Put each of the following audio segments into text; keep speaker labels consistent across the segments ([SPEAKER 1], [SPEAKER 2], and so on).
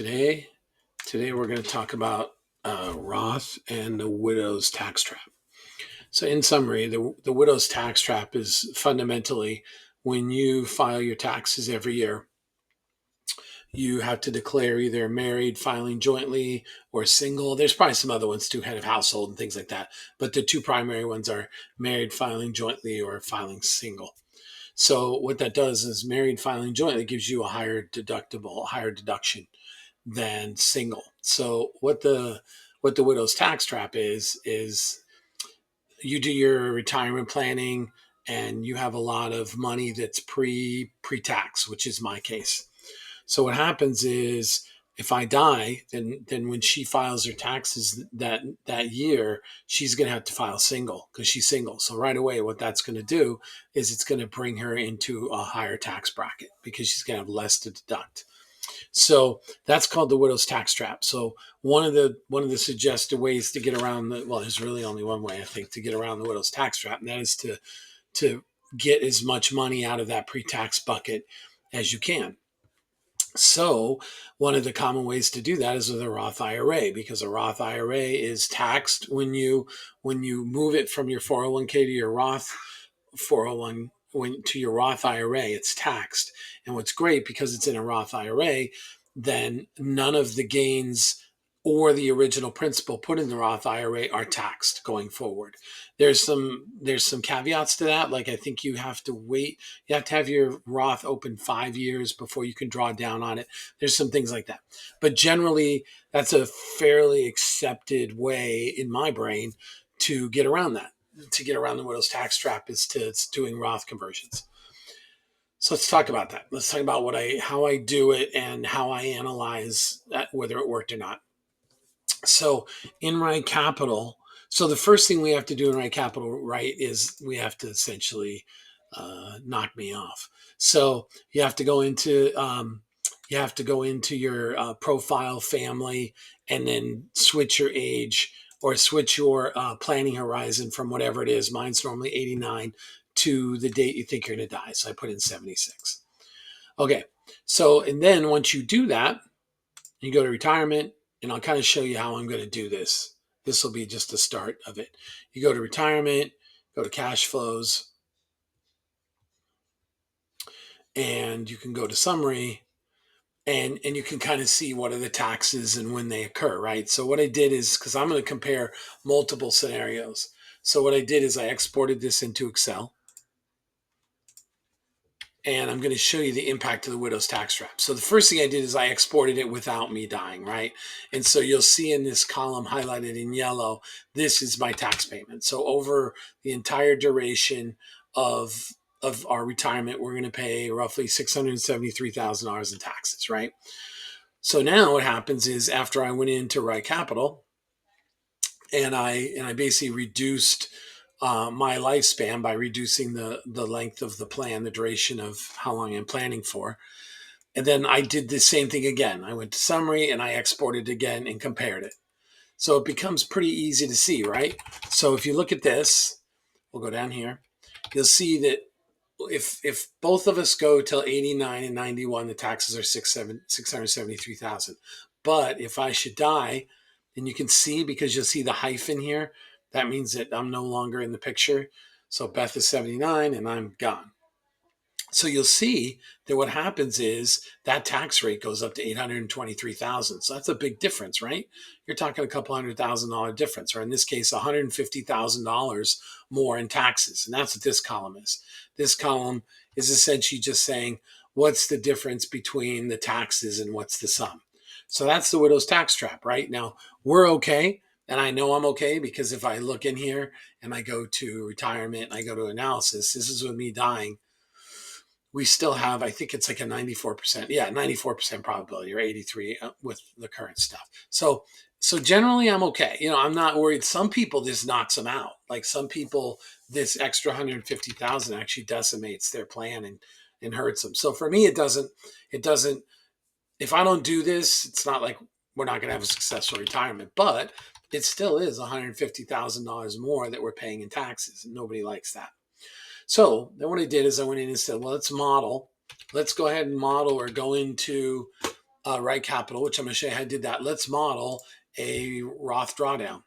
[SPEAKER 1] Today, today we're going to talk about Roth and the widow's tax trap. So, in summary, the widow's tax trap is fundamentally when you file your taxes every year, you have to declare either married, filing jointly, or single. There's probably some other ones too, head of household and things like that. But the two primary ones are married, filing jointly, or filing single. So, what that does is married filing jointly gives you a higher deductible, higher deduction than single. So what the widow's tax trap is you do your retirement planning and you have a lot of money that's pre-tax, which is my case. So what happens is if I die, then when she files her taxes that year, she's going to have to file single because she's single. So right away, what that's going to do is it's going to bring her into a higher tax bracket because she's going to have less to deduct. So that's called the widow's tax trap. So one of the suggested ways to get around there's really only one way I think to get around the widow's tax trap, and that is to get as much money out of that pre-tax bucket as you can. So one of the common ways to do that is with a Roth IRA, because a Roth IRA is taxed when you move it from your 401k to your Roth 401 to your Roth IRA, it's taxed. And what's great, because it's in a Roth IRA, then none of the gains or the original principal put in the Roth IRA are taxed going forward. There's some caveats to that. Like I think you have to wait. You have to have your Roth open 5 years before you can draw down on it. There's some things like that. But generally, that's a fairly accepted way in my brain to get around that. To get around the widow's tax trap is to it's doing Roth conversions. So let's talk about that. Let's talk about how I do it and how I analyze whether it worked or not. So in Right Capital, so the first thing we have to do in Right Capital, right, is we have to essentially knock me off. So you have to go into your profile, family, and then switch your age or switch your planning horizon from whatever it is. Mine's normally 89 to the date you think you're going to die. So I put in 76. Okay. So, and then once you do that, you go to retirement, and I'll kind of show you how I'm going to do this. This will be just the start of it. You go to retirement, go to cash flows, and you can go to summary, and you can kind of see what are the taxes and when they occur, right? So what I did is, because I'm going to compare multiple scenarios. So what I did is I exported this into Excel. And I'm going to show you the impact of the widow's tax trap. So the first thing I did is I exported it without me dying, right? And so you'll see in this column highlighted in yellow, this is my tax payment. So over the entire duration of our retirement, we're going to pay roughly $673,000 in taxes, right? So now what happens is after I went into Right Capital and I basically reduced my lifespan by reducing the length of the plan, the duration of how long I'm planning for. And then I did the same thing again. I went to summary and I exported again and compared it. So it becomes pretty easy to see, right? So if you look at this, we'll go down here. You'll see that if both of us go till 89 and 91, the taxes are 673,000. But if I should die, and you can see because you'll see the hyphen here, that means that I'm no longer in the picture. So Beth is 79 and I'm gone. So you'll see that what happens is that tax rate goes up to 823,000. So that's a big difference, right? You're talking a couple $100,000 difference, or in this case, $150,000 more in taxes. And that's what this column is. This column is essentially just saying, what's the difference between the taxes and what's the sum? So that's the widow's tax trap, right? Now, we're okay. And I know I'm okay because if I look in here and I go to retirement, and I go to analysis, this is with me dying. We still have, I think it's like a 94%, 94% probability, or 83 with the current stuff. So generally I'm okay. I'm not worried. Some people, this knocks them out. Like some people, this extra 150,000 actually decimates their plan and hurts them. So for me, it doesn't, if I don't do this, it's not like we're not going to have a successful retirement, but it still is $150,000 more that we're paying in taxes. And nobody likes that. So then what I did is I went in and said, well, let's model. Let's go ahead and model or go into Right Capital, which I'm going to show you how I did that. Let's model a Roth drawdown.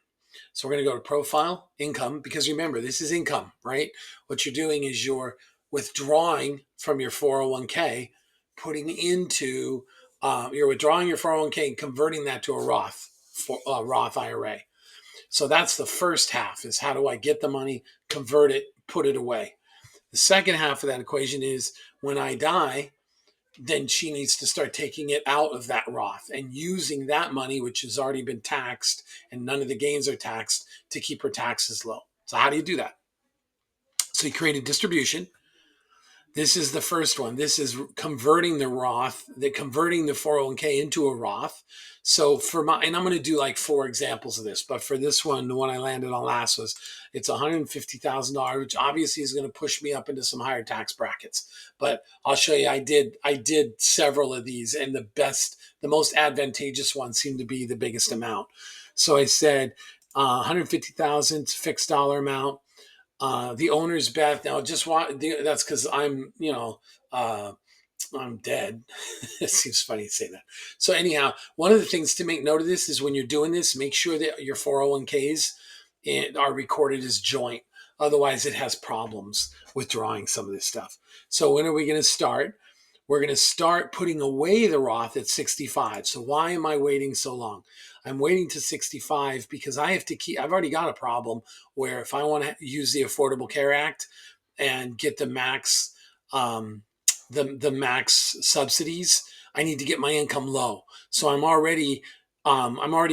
[SPEAKER 1] So we're going to go to Profile, Income, because remember, this is income, right? What you're doing is you're withdrawing from your 401k, putting into, you're withdrawing your 401k and converting that to a Roth IRA. So that's the first half, is how do I get the money, convert it, put it away. The second half of that equation is when I die, then she needs to start taking it out of that Roth and using that money, which has already been taxed and none of the gains are taxed, to keep her taxes low. So how do you do that? So you create a distribution. This is the first one. This is converting the Roth, converting the 401k into a Roth. So and I'm going to do like 4 examples of this, but for this one, the one I landed on last it's $150,000, which obviously is going to push me up into some higher tax brackets. But I'll show you, I did several of these, and the most advantageous one seemed to be the biggest amount. So I said 150,000 fixed dollar amount. The owner's Beth. Now, that's because I'm dead. It seems funny to say that. So anyhow, one of the things to make note of this is when you're doing this, make sure that your 401ks are recorded as joint. Otherwise, it has problems withdrawing some of this stuff. So when are we going to start? We're going to start putting away the Roth at 65. So why am I waiting so long? I'm waiting to 65 because I've already got a problem where if I want to use the Affordable Care Act and get the max, the max subsidies, I need to get my income low. So I'm already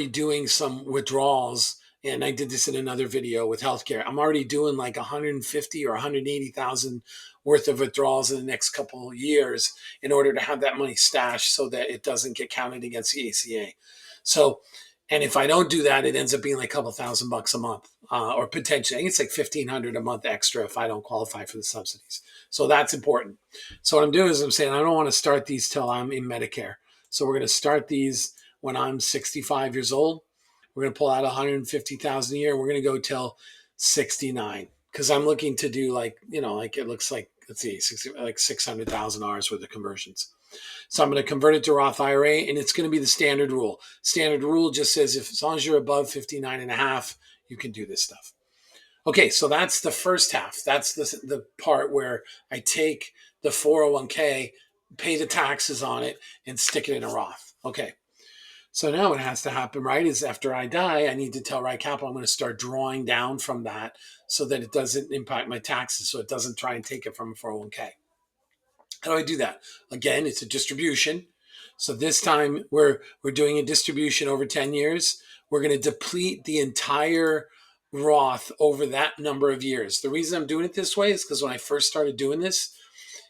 [SPEAKER 1] doing some withdrawals, and I did this in another video with healthcare. I'm already doing like 150 or 180,000 worth of withdrawals in the next couple of years in order to have that money stashed so that it doesn't get counted against the ACA. So, and if I don't do that, it ends up being like a couple $1,000 a month, or potentially, I think it's like $1,500 a month extra if I don't qualify for the subsidies. So that's important. So what I'm doing is I'm saying I don't want to start these till I'm in Medicare. So we're going to start these when I'm 65 years old. We're going to pull out 150,000 a year. We're going to go till 69 because I'm looking to do like it looks like, let's see, like $600,000 worth of conversions. So I'm going to convert it to Roth IRA, and it's going to be the standard rule. Standard rule just says as long as you're above 59 and a half, you can do this stuff. Okay, so that's the first half. That's the part where I take the 401k, pay the taxes on it, and stick it in a Roth. Okay. So now what has to happen, right, is after I die, I need to tell Right Capital I'm going to start drawing down from that so that it doesn't impact my taxes, so it doesn't try and take it from a 401k. How do I do that? Again, it's a distribution. So this time we're doing a distribution over 10 years. We're going to deplete the entire Roth over that number of years. The reason I'm doing it this way is because when I first started doing this,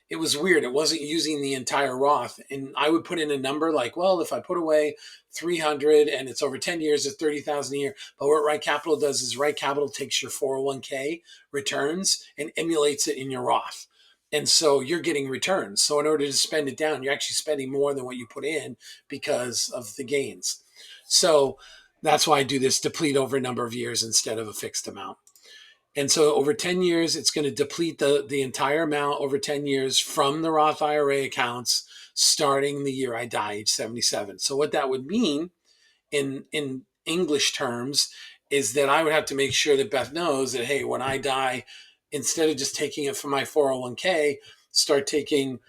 [SPEAKER 1] it was weird. It wasn't using the entire Roth. And I would put in a number like, well, if I put away 300 and it's over 10 years, it's 30,000 a year. But what Right Capital does is Right Capital takes your 401k returns and emulates it in your Roth. And so you're getting returns. So in order to spend it down, you're actually spending more than what you put in because of the gains. So that's why I do this deplete over a number of years instead of a fixed amount. And so over 10 years, it's going to deplete the entire amount over 10 years from the Roth IRA accounts starting the year I die, age 77. So what that would mean in English terms is that I would have to make sure that Beth knows that, hey, when I die, instead of just taking it from my 401k, start taking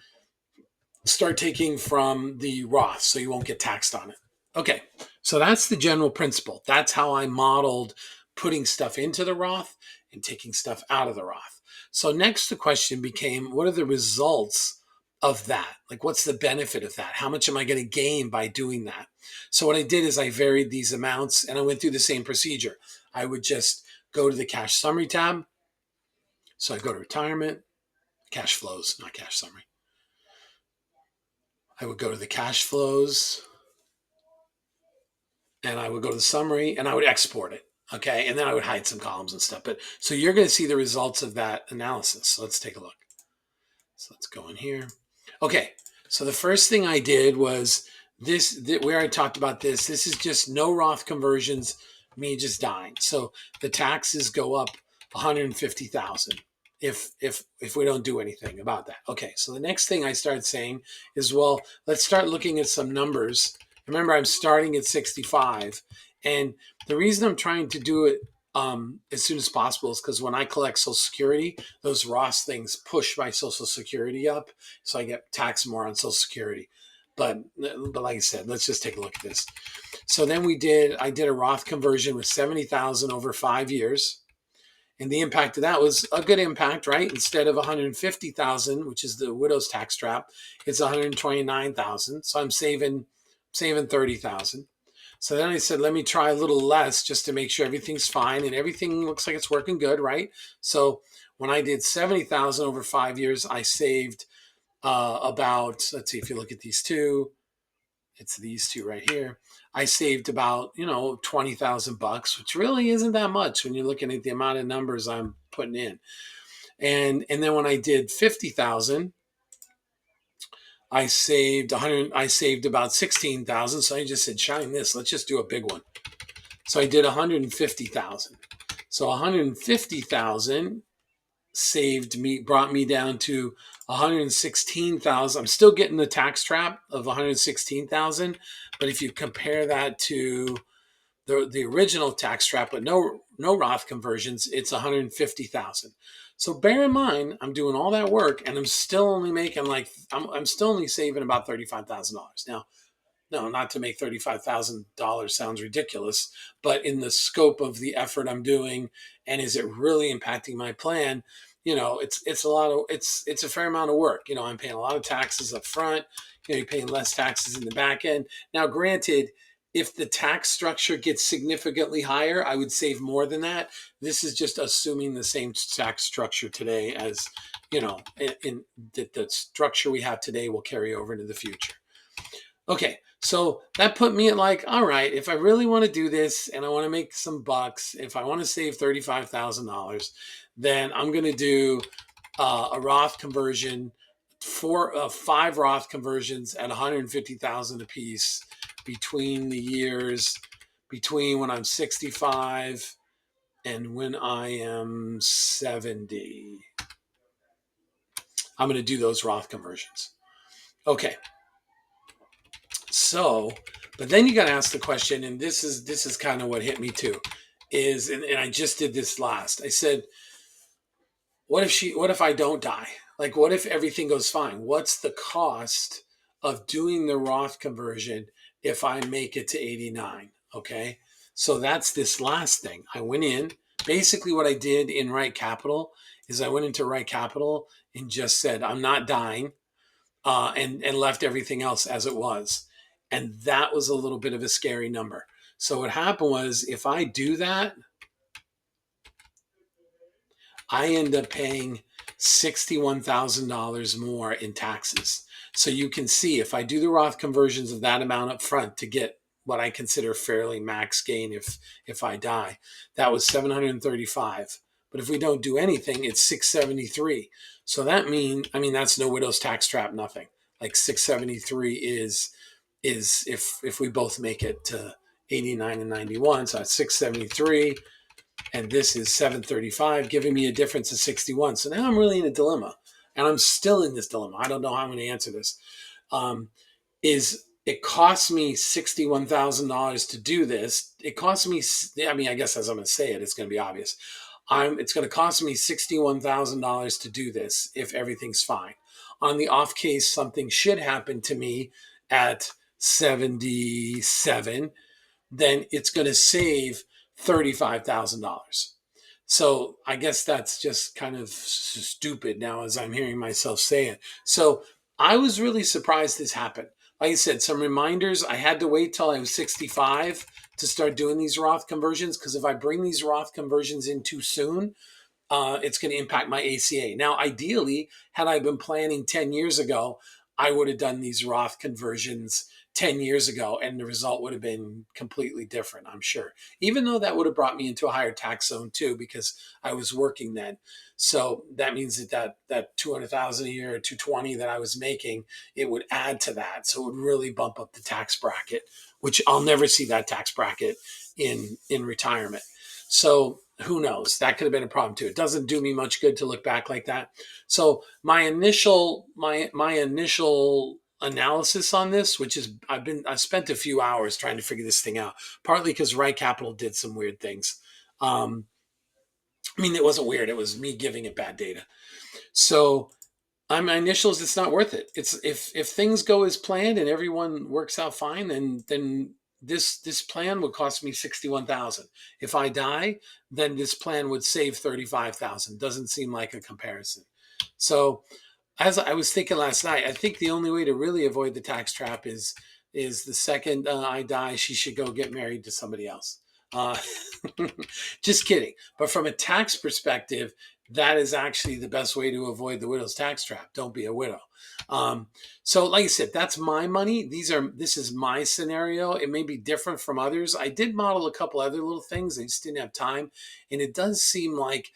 [SPEAKER 1] from the Roth so you won't get taxed on it. Okay, so that's the general principle. That's how I modeled putting stuff into the Roth and taking stuff out of the Roth. So next the question became, what are the results of that? Like, what's the benefit of that? How much am I going to gain by doing that? So what I did is I varied these amounts and I went through the same procedure. I would just go to the cash summary tab. So I go to retirement, cash flows, not cash summary. I would go to the cash flows and I would go to the summary and I would export it. Okay. And then I would hide some columns and stuff. But so you're going to see the results of that analysis. So let's take a look. So let's go in here. Okay. So the first thing I did was where I talked about this. This is just no Roth conversions, me just dying. So the taxes go up 150,000 if we don't do anything about that. Okay, so the next thing I started saying is, well, let's start looking at some numbers. Remember, I'm starting at 65, and the reason I'm trying to do it as soon as possible is because when I collect Social Security, those Roth things push my Social Security up, so I get taxed more on Social Security. But like I said, let's just take a look at this. So then I did a Roth conversion with 70,000 over 5 years. And the impact of that was a good impact, right? Instead of 150,000, which is the widow's tax trap, it's 129,000. So I'm saving 30,000. So then I said, let me try a little less just to make sure everything's fine, and everything looks like it's working good, right? So when I did 70,000 over 5 years, I saved about, let's see, if you look at these two, it's these two right here. I saved about, 20,000 bucks, which really isn't that much when you're looking at the amount of numbers I'm putting in. And then when I did 50,000, I saved about 16,000. So I just said, shine this, let's just do a big one. So I did 150,000. So 150,000 brought me down to 116,000. I'm still getting the tax trap of 116,000, but if you compare that to the original tax trap, but no Roth conversions, it's 150,000. So bear in mind, I'm doing all that work, and I'm still only making I'm still only saving about $35,000. Now, no, not to make $35,000 sounds ridiculous, but in the scope of the effort I'm doing, and is it really impacting my plan? It's a fair amount of work. I'm paying a lot of taxes up front. You're paying less taxes in the back end. Now, granted, if the tax structure gets significantly higher, I would save more than that. This is just assuming the same tax structure today as, in the structure we have today will carry over into the future. Okay, so that put me at all right, if I really want to do this and I want to make some bucks, if I want to save $35,000, then I'm going to do a Roth conversion, five Roth conversions at 150,000 a piece between the years, between when I'm 65 and when I am 70. I'm going to do those Roth conversions. Okay. So, but then you got to ask the question, and this is kind of what hit me too, and I just did this last. I said, what if I don't die? Like, what if everything goes fine? What's the cost of doing the Roth conversion if I make it to 89? Okay. So that's this last thing. I went in, basically what I did in Right Capital is I went into Right Capital and just said, I'm not dying, and left everything else as it was. And that was a little bit of a scary number. So what happened was, if I do that, I end up paying $61,000 more in taxes. So you can see, if I do the Roth conversions of that amount up front to get what I consider fairly max gain if I die, that was 735. But if we don't do anything, it's 673. So that's no widow's tax trap, nothing. Like 673 is if we both make it to 89 and 91. So that's 673. And this is 735, giving me a difference of 61. So now I'm really in a dilemma, and I'm still in this dilemma. I don't know how I'm going to answer this. Is it costs me $61,000 to do this? It costs me, I guess as I'm going to say it, it's going to be obvious. It's going to cost me $61,000 to do this if everything's fine. On the off case something should happen to me at 77, then it's going to save $35,000. So I guess that's just kind of stupid now as I'm hearing myself say it. So I was really surprised this happened. Like I said, some reminders. I had to wait till I was 65 to start doing these Roth conversions, because if I bring these Roth conversions in too soon, it's going to impact my ACA. Now, ideally, had I been planning 10 years ago, I would have done these Roth conversions 10 years ago, and the result would have been completely different, I'm sure. Even though that would have brought me into a higher tax zone too, because I was working then. So that means that 200,000 a year or 220 that I was making, it would add to that. So it would really bump up the tax bracket, which I'll never see that tax bracket in retirement. So Who knows? That could have been a problem too. It doesn't do me much good to look back like that. So my initial analysis on this, which is I spent a few hours trying to figure this thing out, partly because Right Capital did some weird things. Um, I mean, it wasn't weird. It was me giving it bad data. So on my initials, it's not worth it. It's if things go as planned and everyone works out fine, then this plan would cost me 61,000. If I die, then this plan would save 35,000. Doesn't seem like a comparison. So as I was thinking last night, I think the only way to really avoid the tax trap is the second I die, she should go get married to somebody else. Uh, just kidding. But from a tax perspective, that is actually the best way to avoid the widow's tax trap. Don't be a widow. Um, so, like I said, that's my money. This is my scenario. It may be different from others. I did model a couple other little things. I just didn't have time, and it does seem like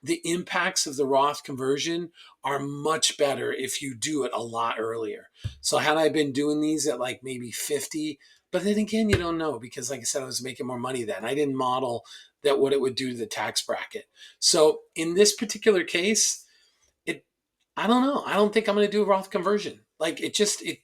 [SPEAKER 1] the impacts of the Roth conversion are much better if you do it a lot earlier. So had I been doing these at like maybe 50, but then again, you don't know because like I said, I was making more money then. I didn't model that what it would do to the tax bracket. So in this particular case, it I don't know. I don't think I'm going to do a Roth conversion. Like it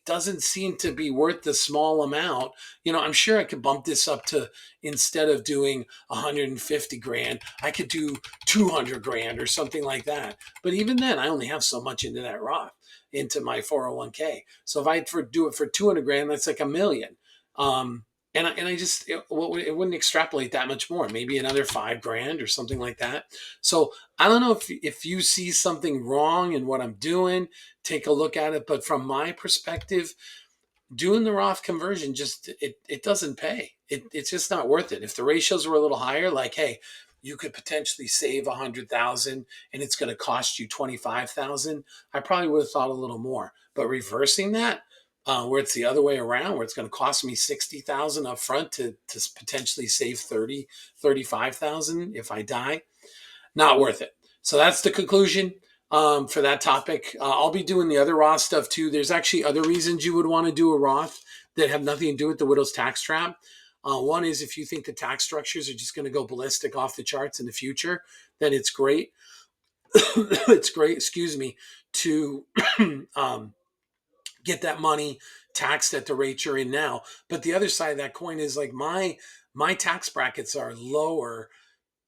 [SPEAKER 1] doesn't seem to be worth the small amount. I'm sure I could bump this up to instead of doing 150 grand, I could do 200 grand or something like that. But even then, I only have so much into that Roth, into my 401k. So if I do it for 200 grand, that's like a million. Um, and I just it wouldn't extrapolate that much more. Maybe another 5 grand or something like that. So I don't know if you see something wrong in what I'm doing, take a look at it. But from my perspective, doing the Roth conversion it doesn't pay. It's just not worth it. If the ratios were a little higher, like hey, you could potentially save 100,000 and it's going to cost you 25,000. I probably would have thought a little more. But reversing that, where it's the other way around, where it's going to cost me 60,000 up front to potentially save 35,000 if I die, not worth it. So that's the conclusion for that topic. I'll be doing the other Roth stuff too. There's actually other reasons you would want to do a Roth that have nothing to do with the widow's tax trap. One is if you think the tax structures are just going to go ballistic off the charts in the future, then it's great. It's great, excuse me, to um, get that money taxed at the rate you're in now. But the other side of that coin is like my tax brackets are lower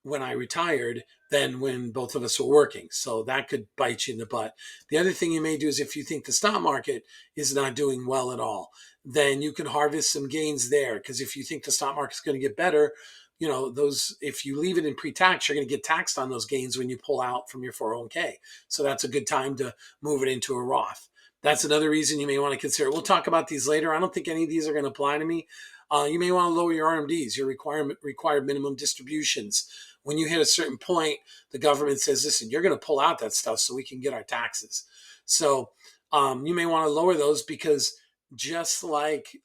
[SPEAKER 1] when I retired than when both of us were working. So that could bite you in the butt. The other thing you may do is if you think the stock market is not doing well at all, then you can harvest some gains there. Because if you think the stock market is going to get better, those if you leave it in pre-tax, you're going to get taxed on those gains when you pull out from your 401k. So that's a good time to move it into a Roth. That's another reason you may want to consider. We'll talk about these later. I don't think any of these are going to apply to me. You may want to lower your RMDs, your required minimum distributions. When you hit a certain point, the government says, listen, you're going to pull out that stuff so we can get our taxes. So you may want to lower those because just like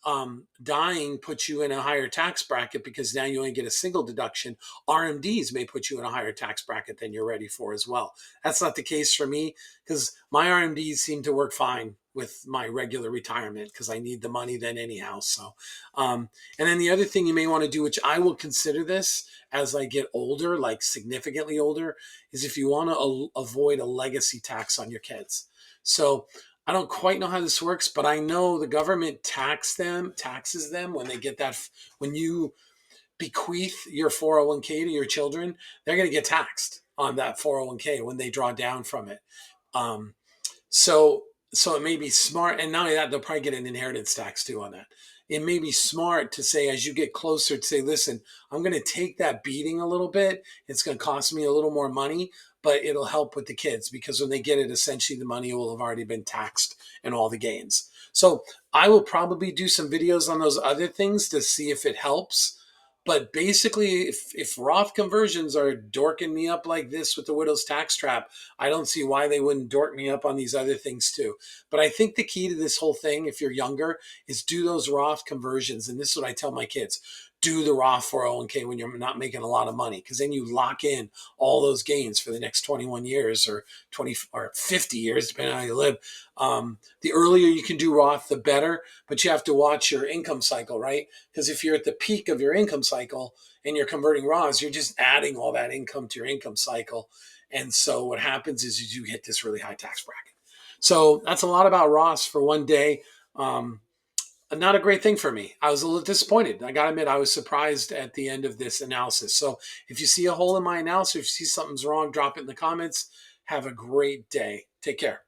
[SPEAKER 1] dying puts you in a higher tax bracket because now you only get a single deduction, RMDs may put you in a higher tax bracket than you're ready for as well. That's not the case for me because my RMDs seem to work fine with my regular retirement because I need the money then anyhow. So, and then the other thing you may want to do, which I will consider this as I get older, like significantly older, is if you want to avoid a legacy tax on your kids. So I don't quite know how this works, but I know the government taxes them when they get that, when you bequeath your 401k to your children, they're going to get taxed on that 401k when they draw down from it. Um, so so it may be smart, and not only that, they'll probably get an inheritance tax too on that. It may be smart to say as you get closer to say, listen, I'm going to take that beating a little bit. It's going to cost me a little more money, but it'll help with the kids because when they get it, essentially the money will have already been taxed and all the gains. So I will probably do some videos on those other things to see if it helps. But basically, if Roth conversions are dorking me up like this with the widow's tax trap, I don't see why they wouldn't dork me up on these other things too. But I think the key to this whole thing, if you're younger, is do those Roth conversions. And this is what I tell my kids. do the Roth 401k when you're not making a lot of money, because then you lock in all those gains for the next 21 years or 20 or 50 years, depending on how you live. The earlier you can do Roth, the better, but you have to watch your income cycle, right? Because if you're at the peak of your income cycle and you're converting Roths, you're just adding all that income to your income cycle. And so what happens is you hit this really high tax bracket. So that's a lot about Roths for one day. Um, Not a great thing for me. I was a little disappointed. I got to admit, I was surprised at the end of this analysis. So if you see a hole in my analysis, if you see something's wrong, drop it in the comments. Have a great day. Take care.